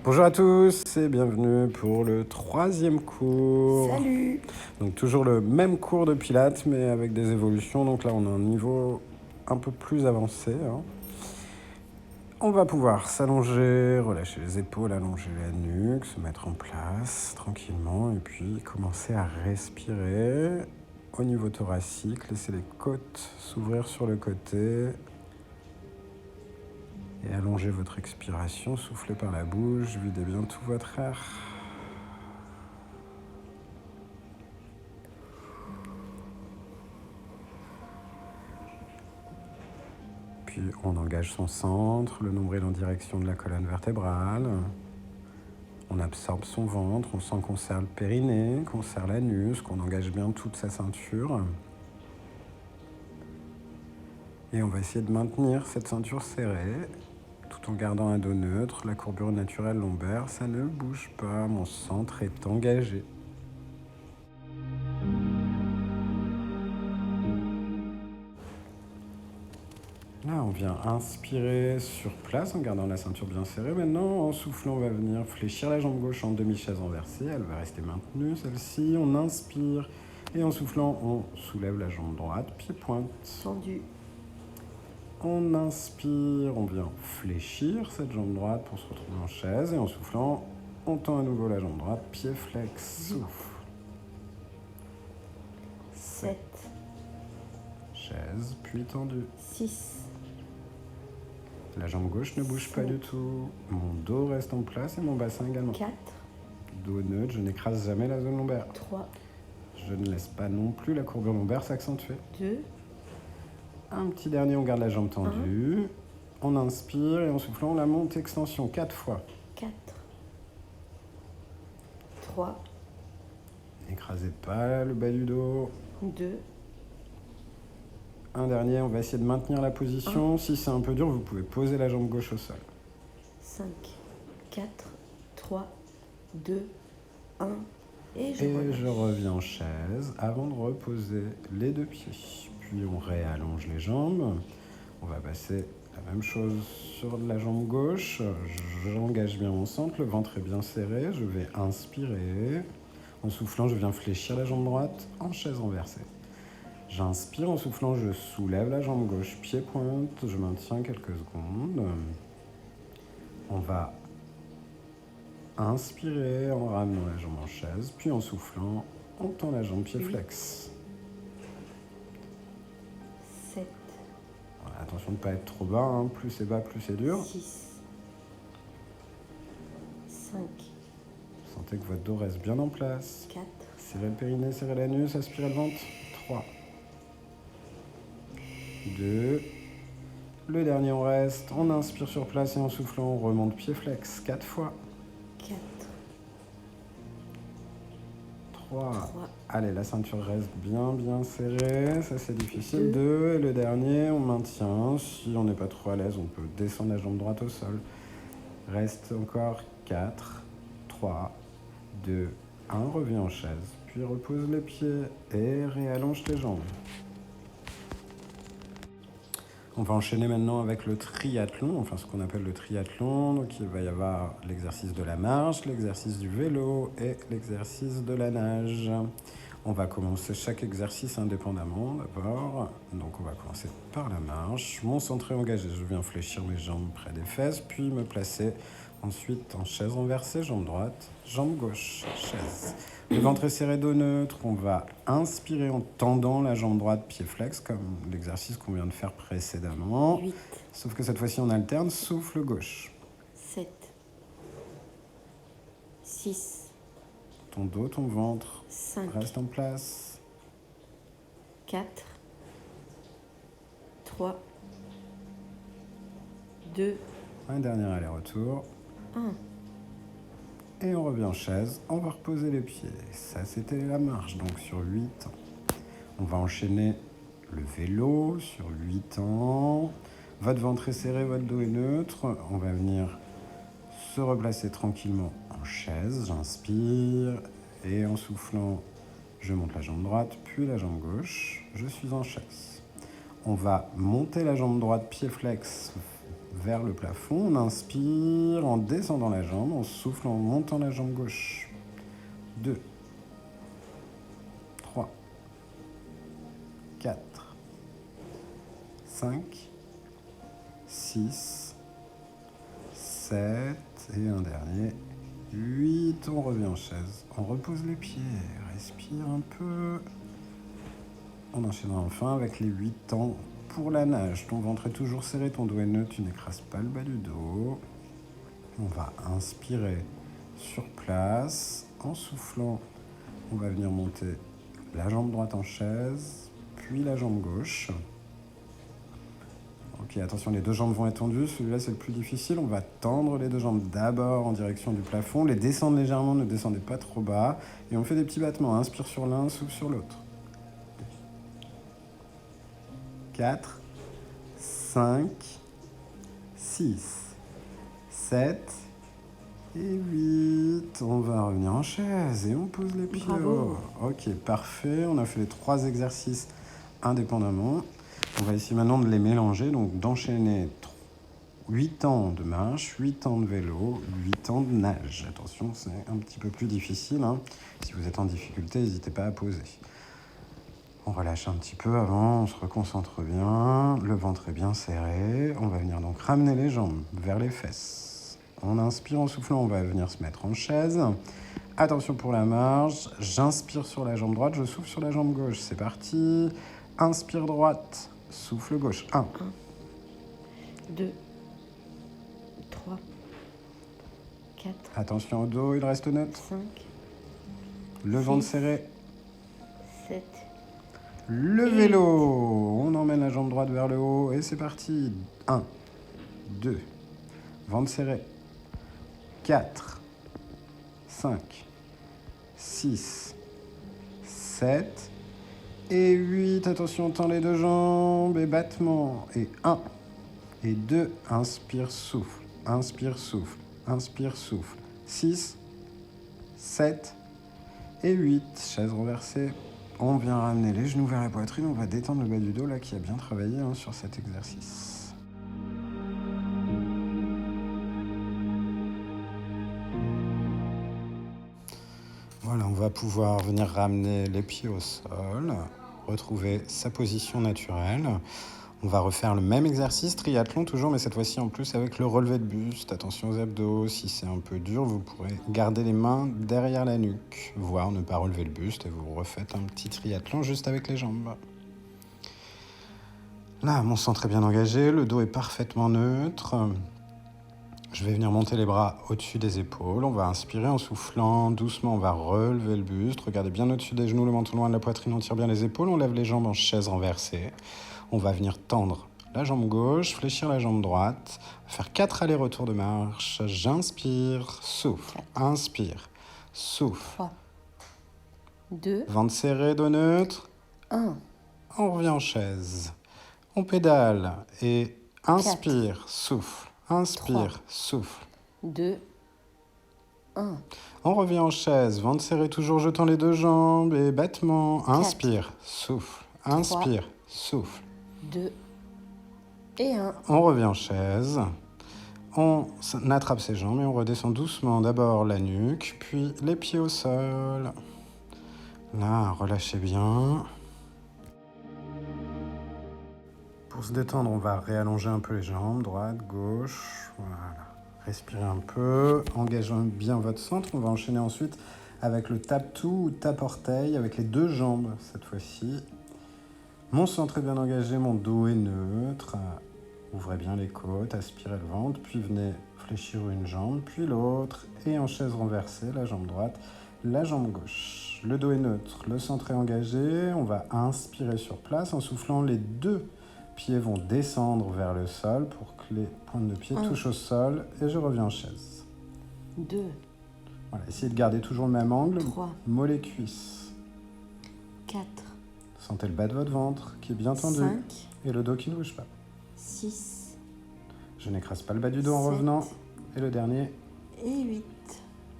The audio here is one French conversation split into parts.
Bonjour à tous et bienvenue pour le 3e cours. Salut! Donc toujours le même cours de Pilates mais avec des évolutions. Donc là on a un niveau un peu plus avancé. On va pouvoir s'allonger, relâcher les épaules, allonger la nuque, se mettre en place tranquillement et puis commencer à respirer au niveau thoracique. Laissez les côtes s'ouvrir sur le côté. Et allongez votre expiration, soufflez par la bouche, videz bien tout votre air. Puis on engage son centre, le nombril en direction de la colonne vertébrale. On absorbe son ventre, on sent qu'on serre le périnée, qu'on serre l'anus, qu'on engage bien toute sa ceinture. Et on va essayer de maintenir cette ceinture serrée, tout en gardant un dos neutre, la courbure naturelle lombaire, ça ne bouge pas, mon centre est engagé. Là, on vient inspirer sur place en gardant la ceinture bien serrée. Maintenant, en soufflant, on va venir fléchir la jambe gauche en demi-chaise renversée. Elle va rester maintenue, celle-ci. On inspire et en soufflant, on soulève la jambe droite, pied-pointe. Tendu. On inspire, on vient fléchir cette jambe droite pour se retrouver en chaise. Et en soufflant, on tend à nouveau la jambe droite, pied flex, souffle. 7, Chaise, puis tendue. 6, La jambe gauche ne bouge pas du tout. Mon dos reste en place et mon bassin également. 4, Dos neutre, je n'écrase jamais la zone lombaire. 3, Je ne laisse pas non plus la courbure lombaire s'accentuer. 2, Un petit dernier, on garde la jambe tendue. On inspire et en soufflant, on la monte, extension 4 fois. 4, 3, N'écrasez pas le bas du dos. 2, Un dernier, on va essayer de maintenir la position. Si c'est un peu dur, vous pouvez poser la jambe gauche au sol. 5, 4, 3, 2, 1. Et Je reviens en chaise avant de reposer les deux pieds. Puis on réallonge les jambes. On va passer la même chose sur la jambe gauche. J'engage bien mon centre, le ventre est bien serré. Je vais inspirer. En soufflant, je viens fléchir la jambe droite en chaise renversée. J'inspire, en soufflant, je soulève la jambe gauche, pied-pointe. Je maintiens quelques secondes. On va inspirer en ramenant la jambe en chaise, puis en soufflant, on tend la jambe pied flex. 7, Voilà, attention de ne pas être trop bas, plus c'est bas, plus c'est dur. 6, 5, Sentez que votre dos reste bien en place. 4, Serrez le périnée, serrez l'anus, aspirez le ventre. 3, 2, le dernier on reste, on inspire sur place et en soufflant, on remonte pied flex 4 fois. 4, 3. 3, Allez, la ceinture reste bien serrée, ça c'est difficile. 2, et le dernier, on maintient. Si on n'est pas trop à l'aise, on peut descendre la jambe droite au sol. Reste encore 4, 3, 2, 1, reviens en chaise. Puis repose les pieds et réallonge les jambes. On va enchaîner maintenant avec le triathlon, enfin ce qu'on appelle le triathlon. Donc il va y avoir l'exercice de la marche, l'exercice du vélo et l'exercice de la nage. On va commencer chaque exercice indépendamment d'abord. Donc on va commencer par la marche. Mon centre est engagé, je viens fléchir mes jambes près des fesses, puis me placer ensuite en chaise renversée, jambe droite, jambe gauche, chaise. Le ventre est serré, dos neutre. On va inspirer en tendant la jambe droite, pied flex, comme l'exercice qu'on vient de faire précédemment. 8, Sauf que cette fois-ci, on alterne, souffle gauche. 7, 6, Ton dos, ton ventre 5, reste en place. 4, 3, 2, Un dernier aller-retour. 1. Et on revient en chaise, on va reposer les pieds. Ça, c'était la marche, donc sur 8 ans. On va enchaîner le vélo sur 8 ans. Votre ventre est serré, votre dos est neutre. On va venir se replacer tranquillement en chaise. J'inspire et en soufflant, je monte la jambe droite, puis la jambe gauche. Je suis en chaise. On va monter la jambe droite, pied flex, vers le plafond. On inspire en descendant la jambe, on souffle en montant la jambe gauche. 2, 3, 4, 5, 6, 7, et un dernier, 8. On revient en chaise, on repose les pieds, respire un peu. On enchaînera enfin avec les 8 temps pour la nage. Ton ventre est toujours serré, ton dos est neutre, tu n'écrases pas le bas du dos. On va inspirer sur place. En soufflant, on va venir monter la jambe droite en chaise, puis la jambe gauche. Ok, attention, les deux jambes vont être tendues. Celui-là, c'est le plus difficile. On va tendre les deux jambes d'abord en direction du plafond. Les descendre légèrement, ne descendez pas trop bas. Et on fait des petits battements. Inspire sur l'un, souffle sur l'autre. 4, 5, 6, 7 et 8. On va revenir en chaise et on pose les pieds. Bravo. Ok, parfait. On a fait les 3 exercices indépendamment. On va essayer maintenant de les mélanger, donc d'enchaîner 8 temps de marche, 8 temps de vélo, 8 temps de nage. Attention, c'est un petit peu plus difficile. Si vous êtes en difficulté, n'hésitez pas à poser. On relâche un petit peu avant, on se reconcentre bien, le ventre est bien serré. On va venir donc ramener les jambes vers les fesses. On inspire en soufflant, on va venir se mettre en chaise. Attention pour la marche, j'inspire sur la jambe droite, je souffle sur la jambe gauche. C'est parti. Inspire droite, souffle gauche. 1, 2, 3, 4, attention au dos, il reste neutre. 5, Le ventre serré. 7, Le vélo, on emmène la jambe droite vers le haut et c'est parti. 1, 2, ventre serré. 4, 5, 6, 7 et 8. Attention, on tend les deux jambes et battement. Et 1 et 2, inspire, souffle. Inspire, souffle. Inspire, souffle. 6, 7 et 8. Chaise renversée. On vient ramener les genoux vers la poitrine. On va détendre le bas du dos là qui a bien travaillé sur cet exercice. Voilà, on va pouvoir venir ramener les pieds au sol, retrouver sa position naturelle. On va refaire le même exercice, triathlon toujours, mais cette fois-ci en plus avec le relevé de buste. Attention aux abdos, si c'est un peu dur, vous pourrez garder les mains derrière la nuque, voire ne pas relever le buste, et vous refaites un petit triathlon juste avec les jambes. Là, mon centre est bien engagé, le dos est parfaitement neutre. Je vais venir monter les bras au-dessus des épaules. On va inspirer en soufflant doucement. On va relever le buste. Regardez bien au-dessus des genoux, le menton loin de la poitrine. On tire bien les épaules. On lève les jambes en chaise renversée. On va venir tendre la jambe gauche, fléchir la jambe droite. Faire 4 allers-retours de marche. J'inspire, souffle. Inspire, souffle. 3, 2, Ventre serré, dos neutre. 1. On revient en chaise. On pédale et inspire, souffle. Inspire, 3, souffle. 2, 1. On revient en chaise, ventre serré toujours, jetant les deux jambes et battement. Inspire, souffle. Inspire, souffle. 2 et 1. On revient en chaise. On attrape ses jambes et on redescend doucement. D'abord la nuque, puis les pieds au sol. Là, relâchez bien. Pour se détendre, on va réallonger un peu les jambes, droite, gauche. Voilà. Respirez un peu, engagez bien votre centre. On va enchaîner ensuite avec le tap-tout ou tap-orteil avec les deux jambes cette fois-ci. Mon centre est bien engagé, mon dos est neutre. Ouvrez bien les côtes, aspirez le ventre, puis venez fléchir une jambe, puis l'autre. Et en chaise renversée, la jambe droite, la jambe gauche. Le dos est neutre, le centre est engagé. On va inspirer sur place en soufflant. Les deux pieds vont descendre vers le sol pour que les pointes de pied touchent au sol. Et je reviens en chaise. 2, Voilà, essayez de garder toujours le même angle. 3, Mollets, cuisses. 4, Sentez le bas de votre ventre qui est bien tendu. 5, Et le dos qui ne bouge pas. 6, Je n'écrase pas le bas du dos en 7, revenant. Et le dernier, et 8.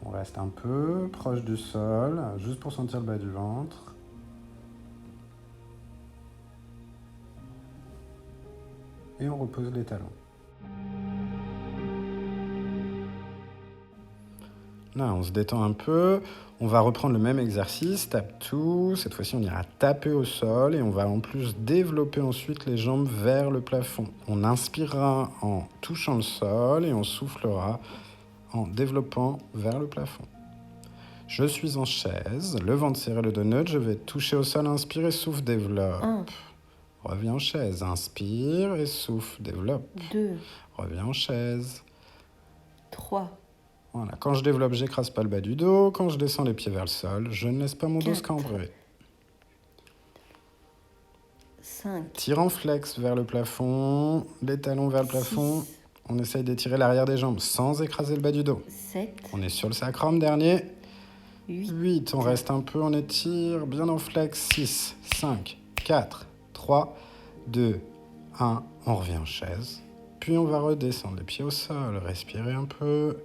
on reste un peu proche du sol, juste pour sentir le bas du ventre. Et on repose les talons. Là, on se détend un peu. On va reprendre le même exercice, tape tout. Cette fois-ci, on ira taper au sol et on va en plus développer ensuite les jambes vers le plafond. On inspirera en touchant le sol et on soufflera en développant vers le plafond. Je suis en chaise, le ventre serré, le dos neutre. Je vais toucher au sol, inspire et souffle, développe. 1, Reviens en chaise, inspire et souffle, développe. 2, Reviens en chaise. 3, Voilà. Quand je développe, j'écrase pas le bas du dos. Quand je descends les pieds vers le sol, je ne laisse pas mon dos se 4, cambrer. 5, Tire en flex vers le plafond, les talons vers le plafond. 6, On essaye d'étirer l'arrière des jambes sans écraser le bas du dos. 7, On est sur le sacrum, dernier. 8, 8, on reste un peu, on étire, bien en flex. 6, 5, 4, 3, 2, 1. On revient en chaise. Puis on va redescendre les pieds au sol, respirer un peu.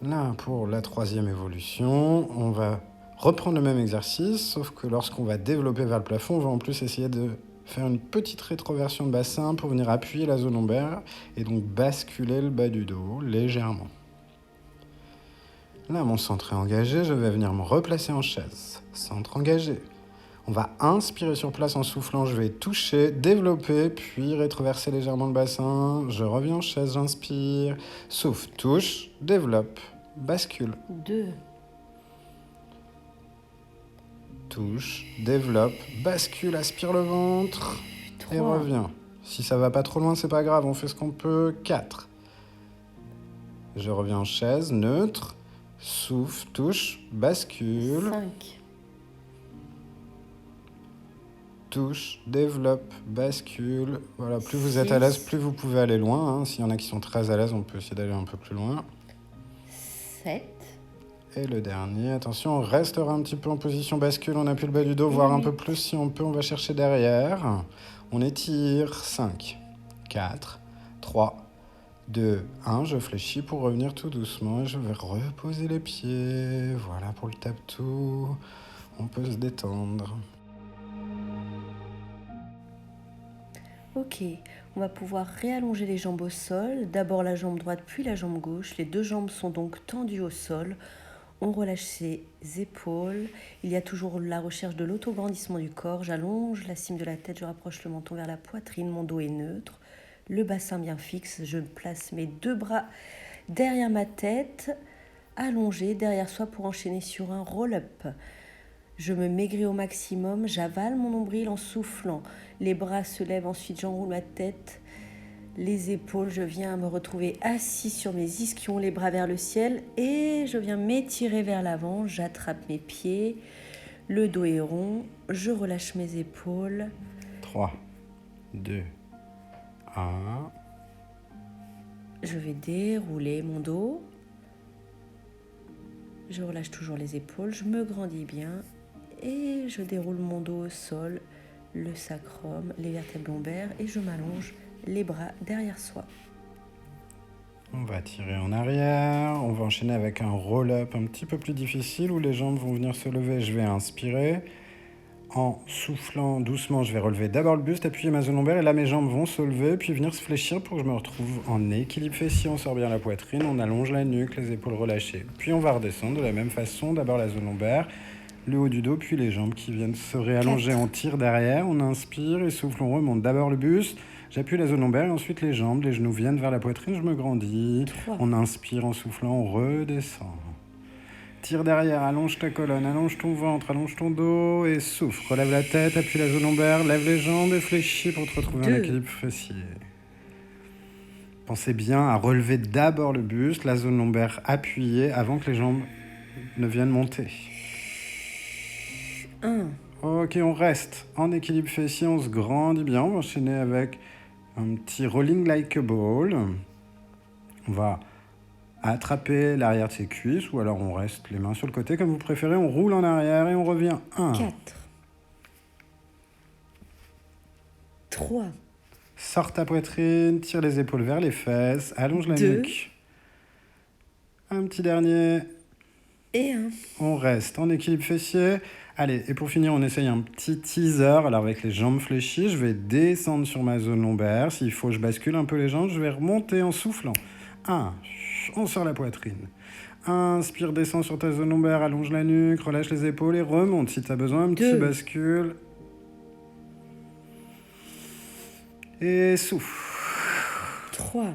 Là, pour la troisième évolution, on va reprendre le même exercice, sauf que lorsqu'on va développer vers le plafond, on va en plus essayer de faire une petite rétroversion de bassin pour venir appuyer la zone lombaire et donc basculer le bas du dos légèrement. Là, mon centre est engagé, je vais venir me replacer en chaise. Centre engagé. On va inspirer sur place en soufflant, je vais toucher, développer, puis rétroverser légèrement le bassin. Je reviens en chaise, j'inspire, souffle, touche, développe, bascule. 2, Touche, développe, bascule, aspire le ventre et 3, reviens. Si ça va pas trop loin, c'est pas grave, on fait ce qu'on peut. 4. Je reviens en chaise, neutre, souffle, touche, bascule. 5, Touche, développe, bascule. Voilà, plus vous êtes à l'aise, plus vous pouvez aller loin. S'il y en a qui sont très à l'aise, on peut essayer d'aller un peu plus loin. 7, Et le dernier, attention, on restera un petit peu en position bascule, on appuie le bas du dos, voire un peu plus si on peut, on va chercher derrière. On étire, 5, 4, 3, 2, 1. Je fléchis pour revenir tout doucement et je vais reposer les pieds. Voilà pour le tape-tout. On peut se détendre. Ok, on va pouvoir réallonger les jambes au sol. D'abord la jambe droite, puis la jambe gauche. Les deux jambes sont donc tendues au sol. On relâche ses épaules. Il y a toujours la recherche de l'autograndissement du corps. J'allonge la cime de la tête, je rapproche le menton vers la poitrine. Mon dos est neutre, le bassin bien fixe. Je place mes deux bras derrière ma tête, allongés derrière soi pour enchaîner sur un roll-up. Je me maigris au maximum, j'avale mon nombril en soufflant. Les bras se lèvent, ensuite j'enroule ma tête, les épaules. Je viens me retrouver assis sur mes ischions, les bras vers le ciel. Et je viens m'étirer vers l'avant, j'attrape mes pieds. Le dos est rond, je relâche mes épaules. 3, 2, 1. Je vais dérouler mon dos. Je relâche toujours les épaules, je me grandis bien. Et je déroule mon dos au sol, le sacrum, les vertèbres lombaires et je m'allonge les bras derrière soi. On va tirer en arrière, on va enchaîner avec un roll-up un petit peu plus difficile où les jambes vont venir se lever. Je vais inspirer. En soufflant doucement, je vais relever d'abord le buste, appuyer ma zone lombaire et là mes jambes vont se lever puis venir se fléchir pour que je me retrouve en équilibre fessier. On sort bien la poitrine, on allonge la nuque, les épaules relâchées. Puis on va redescendre de la même façon, d'abord la zone lombaire, le haut du dos, puis les jambes qui viennent se réallonger. 4. On tire derrière, on inspire et souffle, on remonte d'abord le buste, j'appuie la zone lombaire et ensuite les jambes, les genoux viennent vers la poitrine, je me grandis. 3. On inspire en soufflant, on redescend. Tire derrière, allonge ta colonne, allonge ton ventre, allonge ton dos et souffle. Relève la tête, appuie la zone lombaire, lève les jambes et fléchis pour te retrouver en 2. équilibre fessier. Pensez bien à relever d'abord le buste, la zone lombaire appuyée avant que les jambes ne viennent monter. 1. Ok, on reste en équilibre fessier, on se grandit bien. On va enchaîner avec un petit rolling like a ball. On va attraper l'arrière de ses cuisses ou alors on reste les mains sur le côté comme vous préférez. On roule en arrière et on revient. 1. 4. 3. Sors ta poitrine, tire les épaules vers les fesses, allonge la 2. nuque. Un petit dernier. Et 1. On reste en équilibre fessier. Allez, et pour finir, on essaye un petit teaser. Alors avec les jambes fléchies, je vais descendre sur ma zone lombaire. S'il faut, je bascule un peu les jambes. Je vais remonter en soufflant. 1. On sort la poitrine. Inspire, descends sur ta zone lombaire, allonge la nuque, relâche les épaules et remonte. Si tu as besoin, un petit bascule. Et souffle. 3.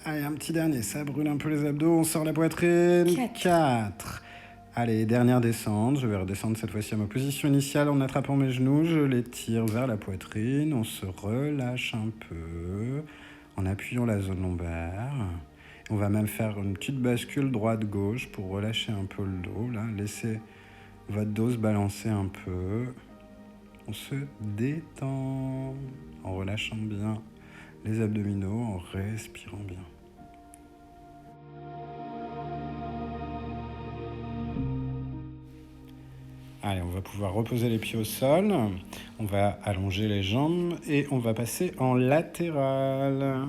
Allez, un petit dernier, ça brûle un peu les abdos, on sort la poitrine. 4. Allez, dernière descente, je vais redescendre cette fois-ci à ma position initiale en attrapant mes genoux, je les tire vers la poitrine, on se relâche un peu en appuyant la zone lombaire. On va même faire une petite bascule droite-gauche pour relâcher un peu le dos. Là, laissez votre dos se balancer un peu. On se détend en relâchant bien les abdominaux, en respirant bien. Allez, on va pouvoir reposer les pieds au sol. On va allonger les jambes et on va passer en latéral.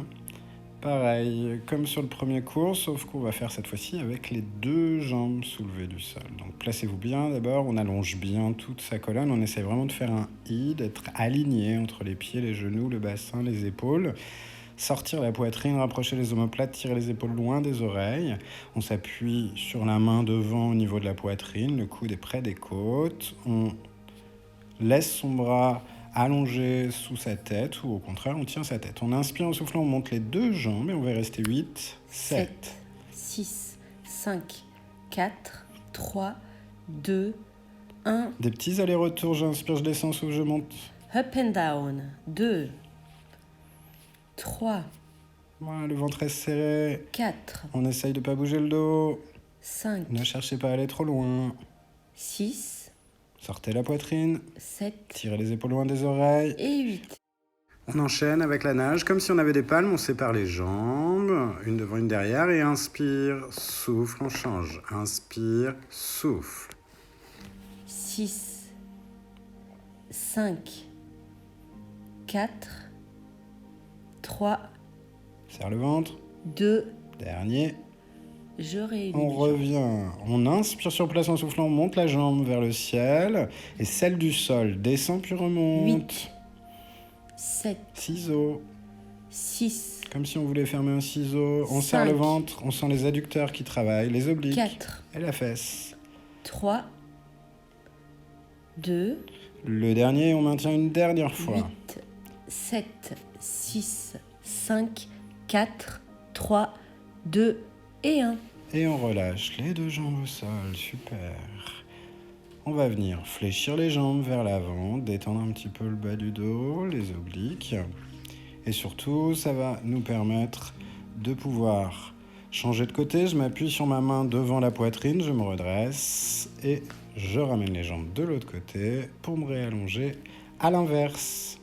Pareil, comme sur le premier cours, sauf qu'on va faire cette fois-ci avec les 2 jambes soulevées du sol. Donc placez-vous bien d'abord, on allonge bien toute sa colonne, on essaie vraiment de faire un I, d'être aligné entre les pieds, les genoux, le bassin, les épaules. Sortir la poitrine, rapprocher les omoplates, tirer les épaules loin des oreilles. On s'appuie sur la main devant au niveau de la poitrine, le coude est près des côtes. On laisse son bras allongé sous sa tête ou au contraire on tient sa tête. On inspire en soufflant, on monte les 2 jambes et on va rester 8, 7, 6, 5, 4, 3, 2, 1. Des petits allers-retours, j'inspire, je descends, souffle, je monte. Up and down. 2, 3. Voilà, le ventre est serré. 4. On essaye de ne pas bouger le dos. 5. Ne cherchez pas à aller trop loin. 6. Sortez la poitrine. 7. Tirez les épaules loin des oreilles. Et 8. On enchaîne avec la nage. Comme si on avait des palmes, on sépare les jambes. Une devant, une derrière. Et inspire, souffle, on change. Inspire, souffle. 6. 5. 4. 3. Serre le ventre. 2. Dernier. Je réunis. On revient. On inspire sur place en soufflant. On monte la jambe vers le ciel. Et celle du sol descend puis remonte. 8. 7. Ciseaux. 6. Comme si on voulait fermer un ciseau. On serre le ventre. On sent les adducteurs qui travaillent. Les obliques. 4. Et la fesse. 3. 2. Le dernier, on maintient une dernière fois. 8. 7. 6. 5. 4. 3. 2. Et 1. Et on relâche les 2 jambes au sol, super. On va venir fléchir les jambes vers l'avant, détendre un petit peu le bas du dos, les obliques. Et surtout, ça va nous permettre de pouvoir changer de côté. Je m'appuie sur ma main devant la poitrine, je me redresse et je ramène les jambes de l'autre côté pour me réallonger à l'inverse.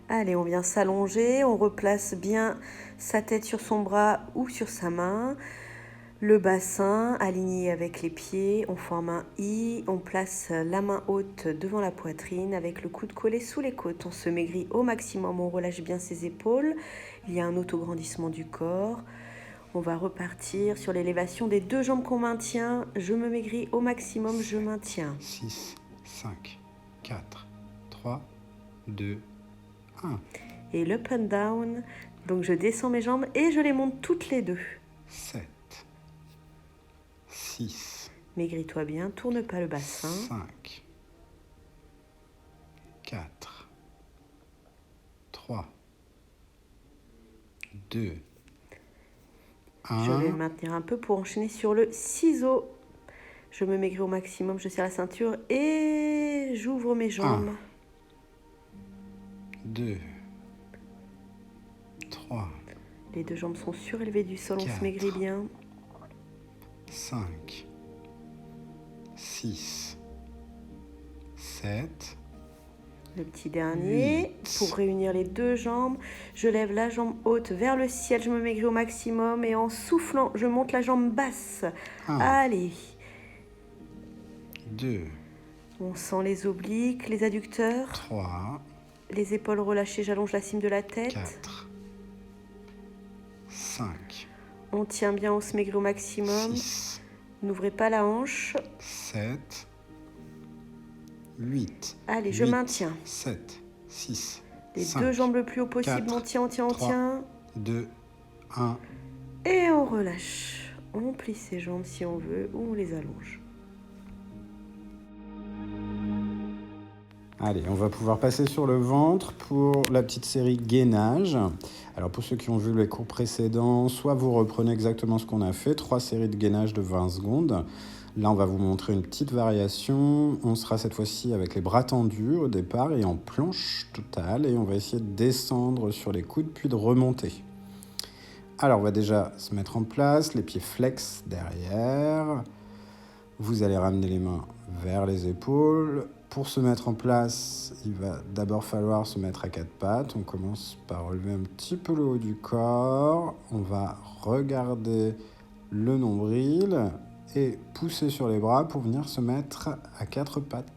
Allez, on vient s'allonger, on replace bien sa tête sur son bras ou sur sa main, le bassin aligné avec les pieds, on forme un I, on place la main haute devant la poitrine avec le coude collé sous les côtes, on se maigrit au maximum, on relâche bien ses épaules, il y a un autograndissement du corps. On va repartir sur l'élévation des 2 jambes qu'on maintient, je me maigris au maximum, je maintiens. 6, 5, 4, 3, 2, 1. Et le up and down, donc je descends mes jambes et je les monte toutes les 2. 7, 6, Maigris-toi bien, tourne pas le bassin. 5, 4, 3, 2, 1. Je vais le maintenir un peu pour enchaîner sur le ciseau. Je me maigris au maximum, je serre la ceinture et j'ouvre mes jambes. 2, 3, Les 2 jambes sont surélevées du sol, on 4. se maigrit bien. 5, 6, 7. Le petit dernier, 8. pour réunir les 2 jambes, je lève la jambe haute vers le ciel, je me maigris au maximum et en soufflant, je monte la jambe basse. 1, Allez, 2, on sent les obliques, les adducteurs, 3, les épaules relâchées, j'allonge la cime de la tête. 4, 5, On tient bien, on se maigrit au maximum. 6, N'ouvrez pas la hanche. 7, 8. Allez, je maintiens. 7, 6, Les 5, 2 jambes le plus haut possible, 4, on tient, on tient, on 3, tient. 2, 1. Et on relâche. On plie ses jambes si on veut ou on les allonge. Allez, on va pouvoir passer sur le ventre pour la petite série gainage. Alors pour ceux qui ont vu les cours précédents, soit vous reprenez exactement ce qu'on a fait, 3 séries de gainage de 20 secondes. Là, on va vous montrer une petite variation. On sera cette fois-ci avec les bras tendus au départ et en planche totale. Et on va essayer de descendre sur les coudes puis de remonter. Alors, on va déjà se mettre en place, les pieds flex derrière. Vous allez ramener les mains vers les épaules. Pour se mettre en place, il va d'abord falloir se mettre à 4 pattes. On commence par relever un petit peu le haut du corps. On va regarder le nombril et pousser sur les bras pour venir se mettre à 4 pattes.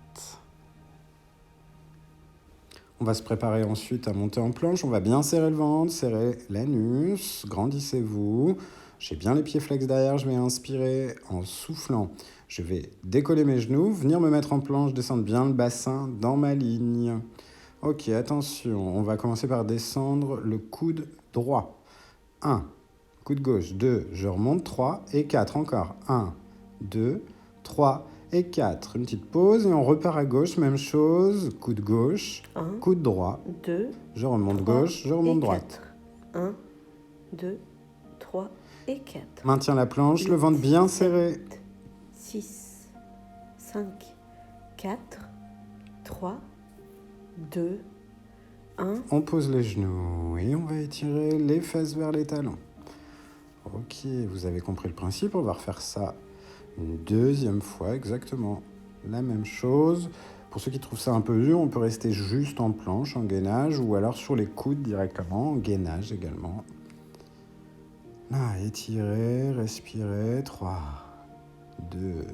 On va se préparer ensuite à monter en planche. On va bien serrer le ventre, serrer l'anus, grandissez-vous. J'ai bien les pieds flex derrière, je vais inspirer en soufflant. Je vais décoller mes genoux, venir me mettre en planche, descendre bien le bassin dans ma ligne. Ok, attention, on va commencer par descendre le coude droit. 1, coude gauche, 2, je remonte, 3 et 4, encore. 1, 2, 3 et 4. Une petite pause et on repart à gauche, même chose, coude gauche, 1, coude droit. 2, Je remonte 3 gauche, je remonte et droite. 4. 1, 2, 3 et 4. Maintiens la planche, 8, le ventre bien 7, serré. 6, 5, 4, 3, 2, 1. On pose les genoux et on va étirer les fesses vers les talons. Ok, vous avez compris le principe, on va refaire ça une deuxième fois, exactement la même chose. Pour ceux qui trouvent ça un peu dur, on peut rester juste en planche, en gainage, ou alors sur les coudes directement, en gainage également. Là, étirez, respirez, 3, 2,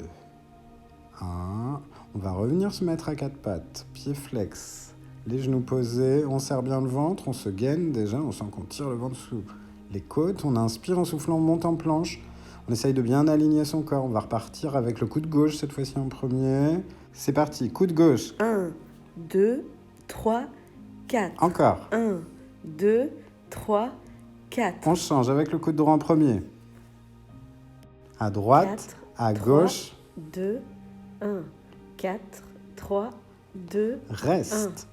1. On va revenir se mettre à 4 pattes, pieds flex, les genoux posés, on serre bien le ventre, on se gaine déjà, on sent qu'on tire le ventre sous les côtes, on inspire en soufflant, on monte en planche. On essaye de bien aligner son corps. On va repartir avec le coude gauche cette fois-ci en premier. C'est parti, coude gauche. 1, 2, 3, 4. Encore. 1, 2, 3, 4. On change avec le coude droit en premier. À droite, 4, à 3, gauche. 2, 1. 4, 3, 2, Reste.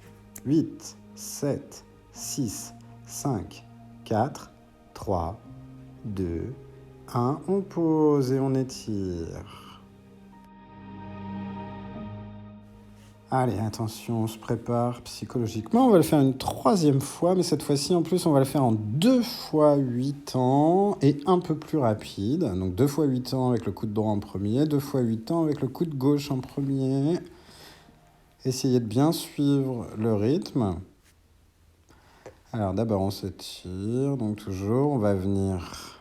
8, 7, 6, 5, 4, 3, 2, 1. On pose et on étire. Allez, attention, on se prépare psychologiquement. On va le faire une troisième fois, mais cette fois-ci, en plus, on va le faire en 2 fois 8 temps et un peu plus rapide. Donc 2 fois 8 temps avec le coude droit en premier, 2 fois 8 temps avec le coude gauche en premier. Essayez de bien suivre le rythme. Alors d'abord, on s'étire, donc toujours, on va venir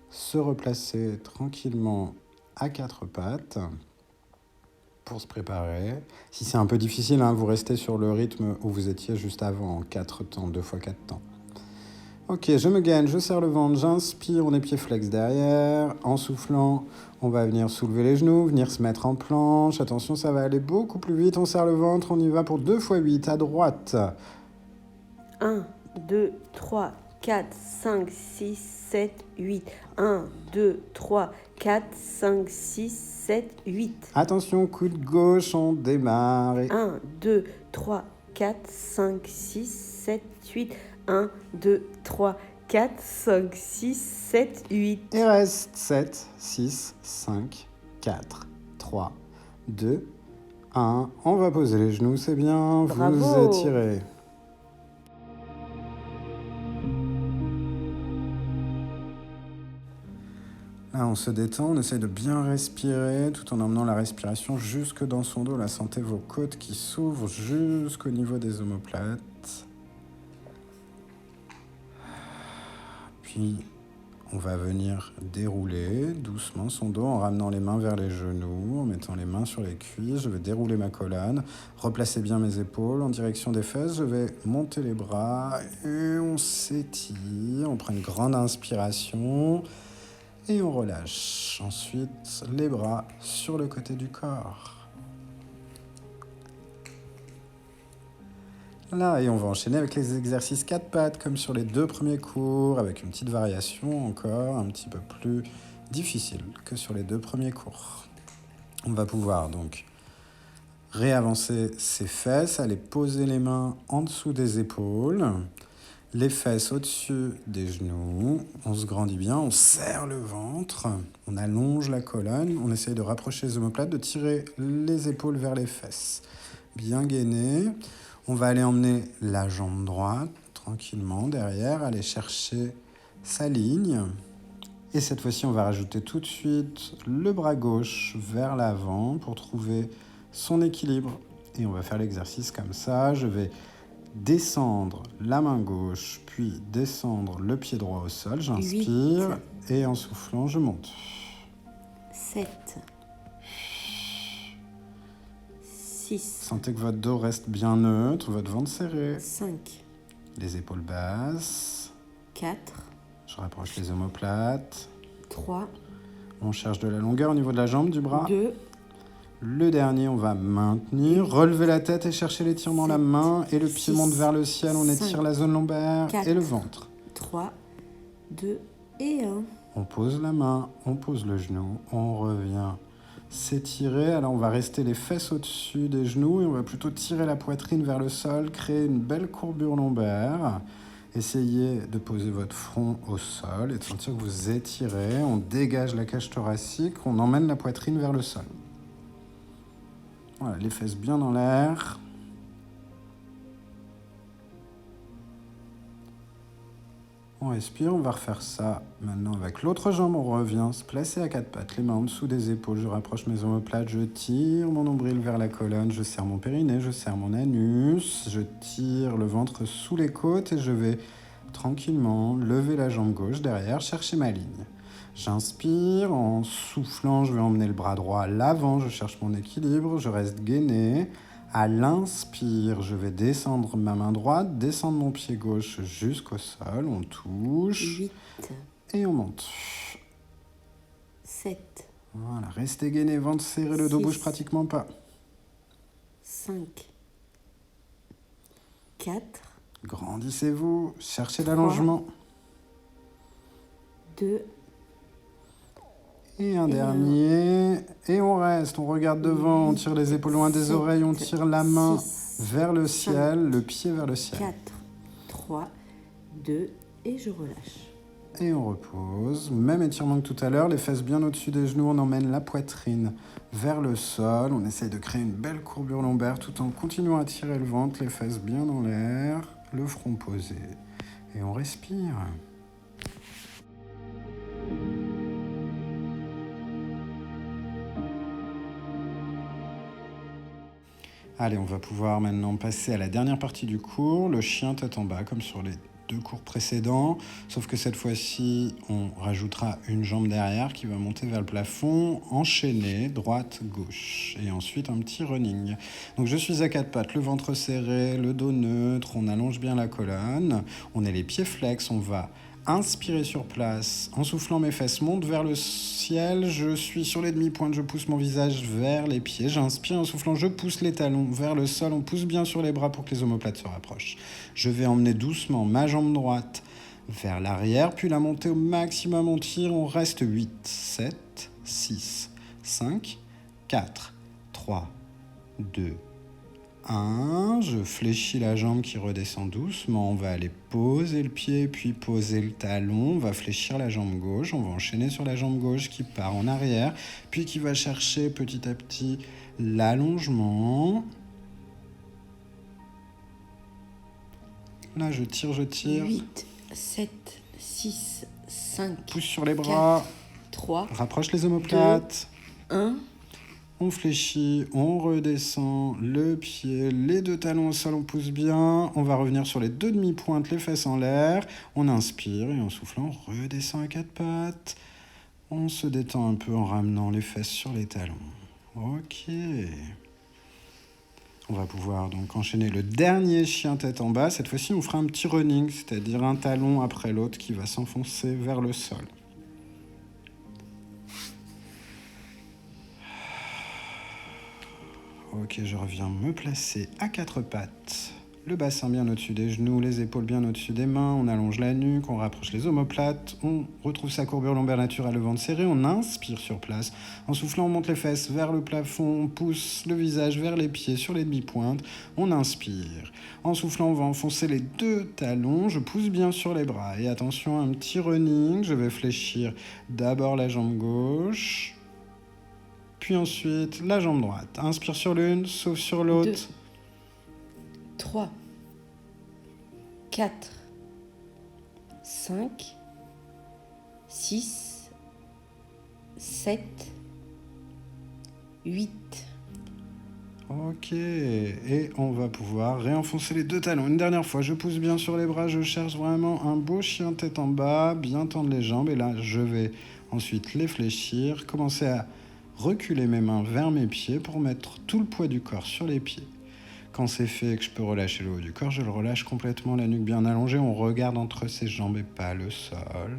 se replacer tranquillement à 4 pattes pour se préparer. Si c'est un peu difficile, vous restez sur le rythme où vous étiez juste avant, en 4 temps, 2 fois 4 temps. Ok, je me gaine, je serre le ventre, j'inspire, on est pieds flex derrière. En soufflant, on va venir soulever les genoux, venir se mettre en planche. Attention, ça va aller beaucoup plus vite. On serre le ventre, on y va pour 2 fois 8 à droite. 1, 2, 3, 4, 5, 6, 7, 8. 1, 2, 3, 4, 5, 6, 7, 8. Attention, coude gauche, on démarre. 1, 2, 3, 4, 5, 6, 7, 8. 1, 2, 3, 4, 5, 6, 7, 8. Et reste 7, 6, 5, 4, 3, 2, 1. On va poser les genoux, c'est bien. Bravo. Vous étirez. Là, on se détend, on essaye de bien respirer tout en emmenant la respiration jusque dans son dos. Là, sentez vos côtes qui s'ouvrent jusqu'au niveau des omoplates. Puis, on va venir dérouler doucement son dos en ramenant les mains vers les genoux, en mettant les mains sur les cuisses. Je vais dérouler ma colonne, replacer bien mes épaules en direction des fesses. Je vais monter les bras et on s'étire. On prend une grande inspiration. Et on relâche. Ensuite, les bras sur le côté du corps. Là, et on va enchaîner avec les exercices 4 pattes, comme sur les 2 premiers cours, avec une petite variation encore un petit peu plus difficile que sur les 2 premiers cours. On va pouvoir donc réavancer ses fesses, aller poser les mains en dessous des épaules, les fesses au-dessus des genoux, on se grandit bien, on serre le ventre, on allonge la colonne, on essaye de rapprocher les omoplates, de tirer les épaules vers les fesses. Bien gainé, on va aller emmener la jambe droite tranquillement derrière, aller chercher sa ligne. Et cette fois-ci, on va rajouter tout de suite le bras gauche vers l'avant pour trouver son équilibre. Et on va faire l'exercice comme ça. Je vais descendre la main gauche, puis descendre le pied droit au sol. J'inspire et en soufflant, je monte. 7, 6. Sentez que votre dos reste bien neutre, votre ventre serré. 5, Les épaules basses. 4. Je rapproche les omoplates. 3. On cherche de la longueur au niveau de la jambe, du bras. 2. Le dernier, on va maintenir, relever la tête et chercher l'étirement de la main. Et le pied monte vers le ciel, on étire la zone lombaire 4, et le ventre. 3, 2 et 1. On pose la main, on pose le genou, on revient s'étirer. Alors on va rester les fesses au-dessus des genoux et on va plutôt tirer la poitrine vers le sol, créer une belle courbure lombaire. Essayez de poser votre front au sol et de sentir que vous étirez. On dégage la cage thoracique, on emmène la poitrine vers le sol. Voilà, les fesses bien dans l'air. On respire, on va refaire ça maintenant avec l'autre jambe. On revient se placer à 4 pattes, les mains en dessous des épaules. Je rapproche mes omoplates, je tire mon nombril vers la colonne, je serre mon périnée, je serre mon anus, je tire le ventre sous les côtes et je vais tranquillement lever la jambe gauche derrière, chercher ma ligne. J'inspire, en soufflant, je vais emmener le bras droit à l'avant, je cherche mon équilibre, je reste gainé. À l'inspire, je vais descendre ma main droite, descendre mon pied gauche jusqu'au sol, on touche 8, et on monte. 7, Voilà, restez gainé, ventre serré, le dos 6, bouge pratiquement pas. 5, 4, Grandissez-vous, cherchez 3, l'allongement. 2, Et un dernier, et on reste, on regarde devant, on 8, tire les épaules loin des 7, oreilles, on tire la main 6, vers le 5, ciel, le pied vers le ciel. 4, 3, 2 et je relâche. Et on repose, même étirement que tout à l'heure, les fesses bien au-dessus des genoux, on emmène la poitrine vers le sol, on essaye de créer une belle courbure lombaire tout en continuant à tirer le ventre, les fesses bien dans l'air, le front posé. Et on respire. Allez, on va pouvoir maintenant passer à la dernière partie du cours, le chien tête en bas, comme sur les 2 cours précédents, sauf que cette fois-ci, on rajoutera une jambe derrière qui va monter vers le plafond, enchaîner, droite-gauche, et ensuite un petit running. Donc je suis à 4 pattes, le ventre serré, le dos neutre, on allonge bien la colonne, on est les pieds flex, on va inspirer sur place, en soufflant mes fesses montent vers le ciel, je suis sur les demi-pointes, je pousse mon visage vers les pieds, j'inspire en soufflant, je pousse les talons vers le sol, on pousse bien sur les bras pour que les omoplates se rapprochent. Je vais emmener doucement ma jambe droite vers l'arrière, puis la monter au maximum, on tire, on reste 8, 7, 6, 5, 4, 3, 2, 1, je fléchis la jambe qui redescend doucement, on va aller poser le pied, puis poser le talon, on va fléchir la jambe gauche, on va enchaîner sur la jambe gauche qui part en arrière, puis qui va chercher petit à petit l'allongement. Là, je tire. 8, 7, 6, 5, Pousse sur les bras, 4, 3, rapproche les omoplates. 1. On fléchit, on redescend le pied, les 2 talons au sol, on pousse bien. On va revenir sur les 2 demi-pointes, les fesses en l'air. On inspire et en soufflant, on redescend à 4 pattes. On se détend un peu en ramenant les fesses sur les talons. Ok. On va pouvoir donc enchaîner le dernier chien tête en bas. Cette fois-ci, on fera un petit running, c'est-à-dire un talon après l'autre qui va s'enfoncer vers le sol. Ok, je reviens me placer à 4 pattes le bassin bien au-dessus des genoux, les épaules bien au-dessus des mains, on allonge la nuque, on rapproche les omoplates, on retrouve sa courbure lombaire naturelle, le ventre serré, on inspire sur place. En soufflant, on monte les fesses vers le plafond, on pousse le visage vers les pieds sur les demi-pointes, on inspire. En soufflant, on va enfoncer les 2 talons, je pousse bien sur les bras. Et attention, un petit running, je vais fléchir d'abord la jambe gauche, puis ensuite la jambe droite. Inspire sur l'une, souffle sur l'autre. 2, 3, 4, 5, 6, 7, 8. Ok, et on va pouvoir réenfoncer les 2 talons. Une dernière fois, je pousse bien sur les bras, je cherche vraiment un beau chien tête en bas, bien tendre les jambes. Et là, je vais ensuite les fléchir, commencer à reculer mes mains vers mes pieds pour mettre tout le poids du corps sur les pieds. Quand c'est fait et que je peux relâcher le haut du corps, je le relâche complètement, la nuque bien allongée. On regarde entre ses jambes et pas le sol.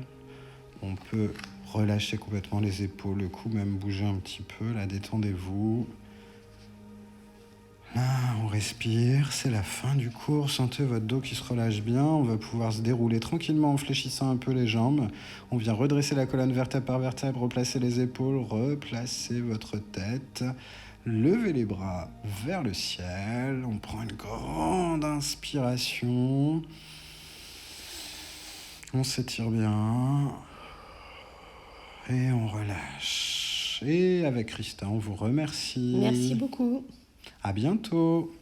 On peut relâcher complètement les épaules, le cou même bouger un petit peu. Là, détendez-vous. Là, on respire, c'est la fin du cours. Sentez votre dos qui se relâche bien. On va pouvoir se dérouler tranquillement en fléchissant un peu les jambes. On vient redresser la colonne vertèbre par vertèbre, replacer les épaules, replacer votre tête. Levez les bras vers le ciel. On prend une grande inspiration. On s'étire bien. Et on relâche. Et avec Christa, on vous remercie. Merci beaucoup. À bientôt.